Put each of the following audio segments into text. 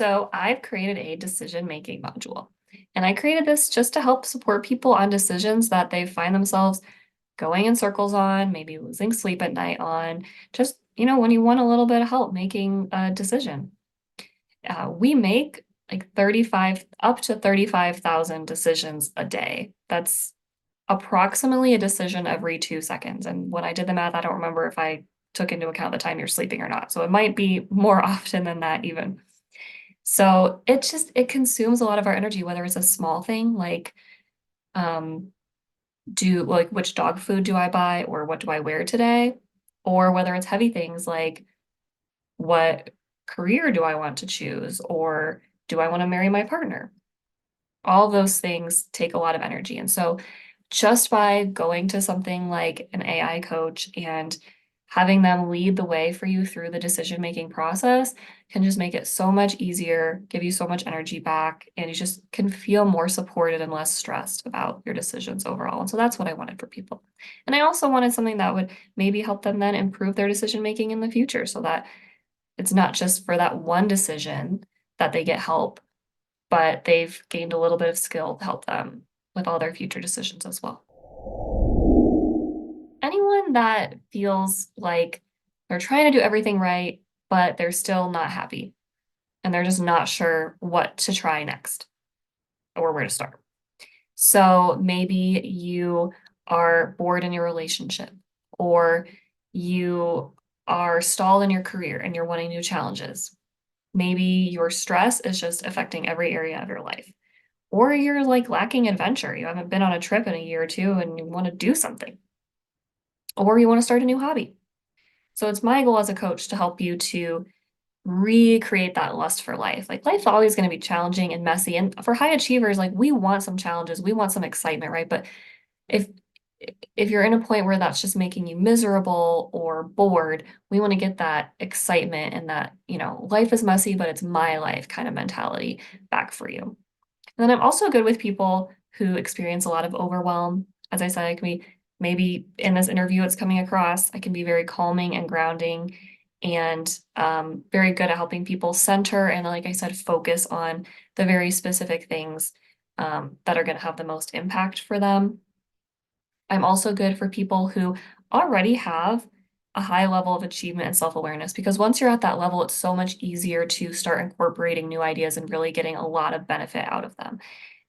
So I've created a decision-making module. And I created this just to help support people on decisions that they find themselves going in circles on, maybe losing sleep at night on, just, when you want a little bit of help making a decision. We make like 35, up to 35,000 decisions a day. That's approximately a decision every 2 seconds. And when I did the math, I don't remember if I took into account the time you're sleeping or not. So it might be more often than that even. So it consumes a lot of our energy, whether it's a small thing like um do like which dog food do I buy or what do I wear today? Or whether it's heavy things like what career do I want to choose or do I want to marry my partner? All those things take a lot of energy. And so just by going to something like an AI coach and having them lead the way for you through the decision making process can just make it so much easier, give you so much energy back, and you just can feel more supported and less stressed about your decisions overall. And so that's what I wanted for people. And I also wanted something that would maybe help them then improve their decision making in the future so that it's not just for that one decision that they get help, but they've gained a little bit of skill to help them with all their future decisions as well. Anyone that feels like they're trying to do everything right, but they're still not happy and they're just not sure what to try next or where to start. So maybe you are bored in your relationship or you are stalled in your career and you're wanting new challenges. Maybe your stress is just affecting every area of your life. Or you're like lacking adventure. You haven't been on a trip in a year or two and you want to do something. Or you want to start a new hobby. So it's my goal as a coach to help you to recreate that lust for life. Like life's always going to be challenging and messy. And for high achievers, like we want some challenges, we want some excitement, right? But if if you're in a point where that's just making you miserable or bored, we want to get that excitement and that, life is messy, but it's my life kind of mentality back for you. And then I'm also good with people who experience a lot of overwhelm. As I said, I can be maybe in this interview, it's coming across. I can be very calming and grounding and very good at helping people center and, like I said, focus on the very specific things that are going to have the most impact for them. I'm also good for people who already have a high level of achievement and self-awareness because once you're at that level, it's so much easier to start incorporating new ideas and really getting a lot of benefit out of them.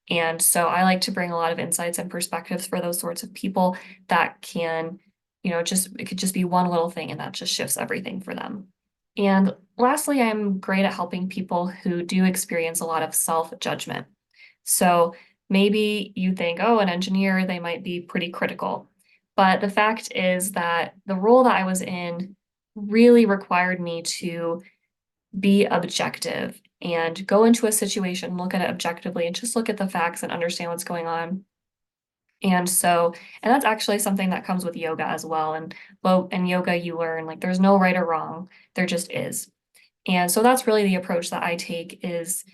And so I like to bring a lot of insights and perspectives for those sorts of people that can, it could just be one little thing and that just shifts everything for them. And lastly, I'm great at helping people who do experience a lot of self-judgment. So maybe you think, oh, an engineer, they might be pretty critical. But the fact is that the role that I was in really required me to be objective and go into a situation, look at it objectively, and just look at the facts and understand what's going on. And that's actually something that comes with yoga as well. And well, in yoga, you learn like there's no right or wrong, there just is. And so that's really the approach that I take is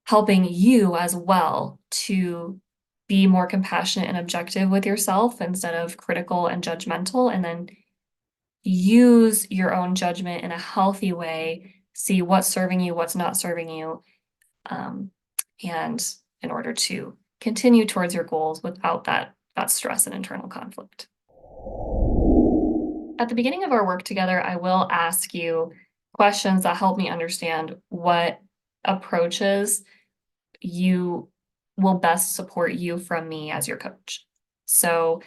helping you as well to be more compassionate and objective with yourself instead of critical and judgmental, and then use your own judgment in a healthy way, see what's serving you, what's not serving you, um, and in order to continue towards your goals without that stress and internal conflict. At the beginning of our work together, I will ask you questions that help me understand what approaches you will best support you from me as your coach. So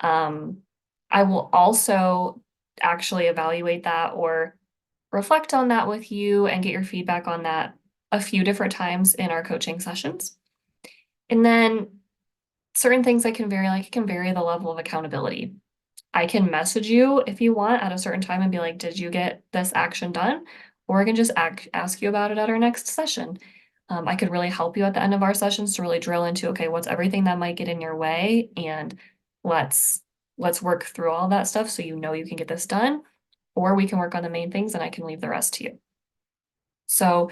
um, I will also actually evaluate that or reflect on that with you and get your feedback on that a few different times in our coaching sessions. And then certain things I can vary, like it can vary the level of accountability. I can message you if you want at a certain time and be like, did you get this action done? Or I can just ask you about it at our next session. I could really help you at the end of our sessions to really drill into, okay, what's everything that might get in your way? And let's work through all that stuff so you know you can get this done. Or we can work on the main things and I can leave the rest to you. So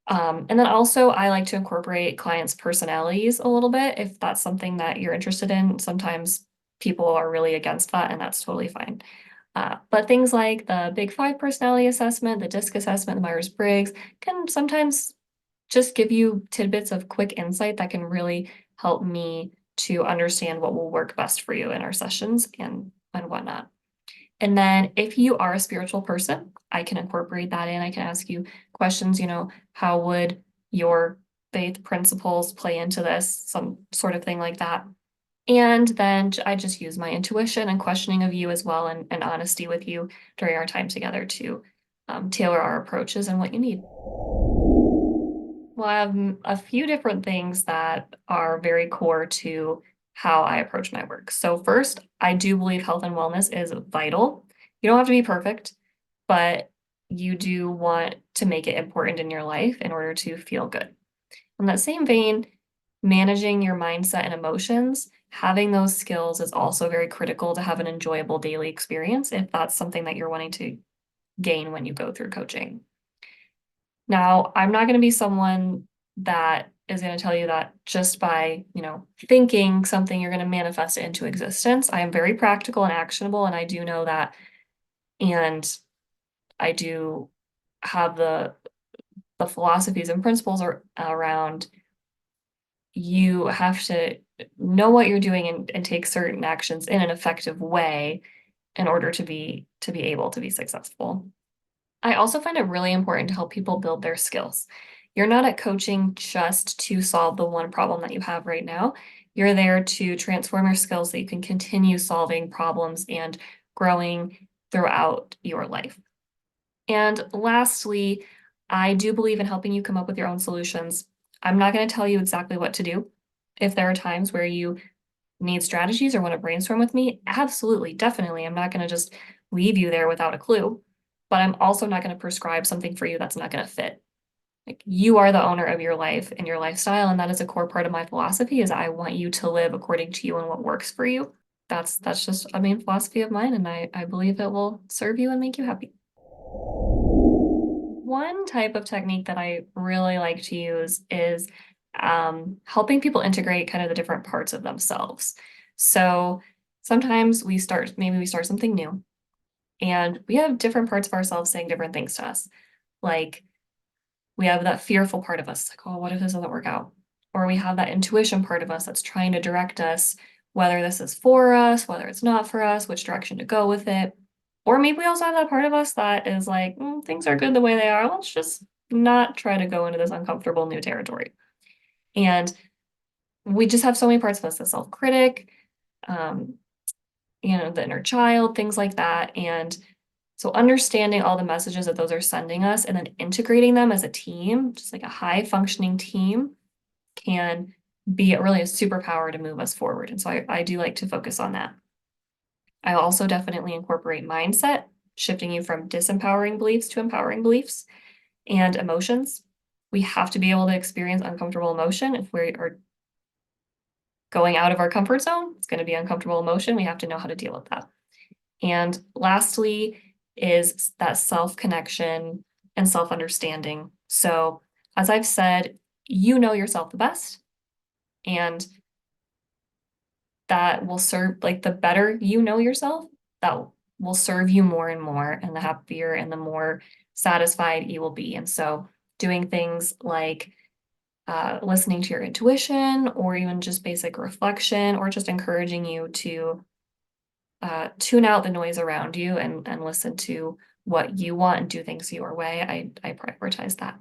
and then also I like to incorporate clients' personalities a little bit if that's something that you're interested in. Sometimes people are really against that, and that's totally fine. But things like the Big Five personality assessment, the DISC assessment, the Myers-Briggs can sometimes just give you tidbits of quick insight that can really help me to understand what will work best for you in our sessions and whatnot. And then if you are a spiritual person, I can incorporate that in. I can ask you questions, how would your faith principles play into this? Some sort of thing like that. And then I just use my intuition and questioning of you as well and honesty with you during our time together to tailor our approaches and what you need. Well, I have a few different things that are very core to how I approach my work. So, first, I do believe health and wellness is vital. You don't have to be perfect, but you do want to make it important in your life in order to feel good. In that same vein, managing your mindset and emotions, having those skills is also very critical to have an enjoyable daily experience if that's something that you're wanting to gain when you go through coaching. Now, I'm not going to be someone that is going to tell you that just by, thinking something, you're going to manifest it into existence. I am very practical and actionable, and I do know that. And I do have the philosophies and principles around you have to know what you're doing and take certain actions in an effective way in order to be able to be successful. I also find it really important to help people build their skills. You're not at coaching just to solve the one problem that you have right now. You're there to transform your skills so you can continue solving problems and growing throughout your life. And lastly, I do believe in helping you come up with your own solutions. I'm not going to tell you exactly what to do. If there are times where you need strategies or want to brainstorm with me, absolutely, definitely. I'm not going to just leave you there without a clue, but I'm also not going to prescribe something for you that's not going to fit. Like you are the owner of your life and your lifestyle, and that is a core part of my philosophy is I want you to live according to you and what works for you. That's just a main philosophy of mine, and I believe it will serve you and make you happy. One type of technique that I really like to use is helping people integrate kind of the different parts of themselves. So sometimes maybe we start something new, and we have different parts of ourselves saying different things to us. Like we have that fearful part of us, like, oh, what if this doesn't work out? Or we have that intuition part of us that's trying to direct us, whether this is for us, whether it's not for us, which direction to go with it. Or maybe we also have that part of us that is like, things are good the way they are. Let's just not try to go into this uncomfortable new territory. And we just have so many parts of us, the self-critic, um, the inner child, things like that. And so understanding all the messages that those are sending us and then integrating them as a team, just like a high functioning team, can be really a superpower to move us forward. And so I do like to focus on that. I also definitely incorporate mindset, shifting you from disempowering beliefs to empowering beliefs and emotions. We have to be able to experience uncomfortable emotion. If we are going out of our comfort zone, it's going to be uncomfortable emotion. We have to know how to deal with that. And lastly is that self connection and self understanding. So, as I've said, you know yourself the best, and that will serve, like, the better you know yourself, that will serve you more and more, and the happier and the more satisfied you will be. And so, doing things like listening to your intuition, or even just basic reflection, or just encouraging you to tune out the noise around you and listen to what you want and do things your way. I prioritize that.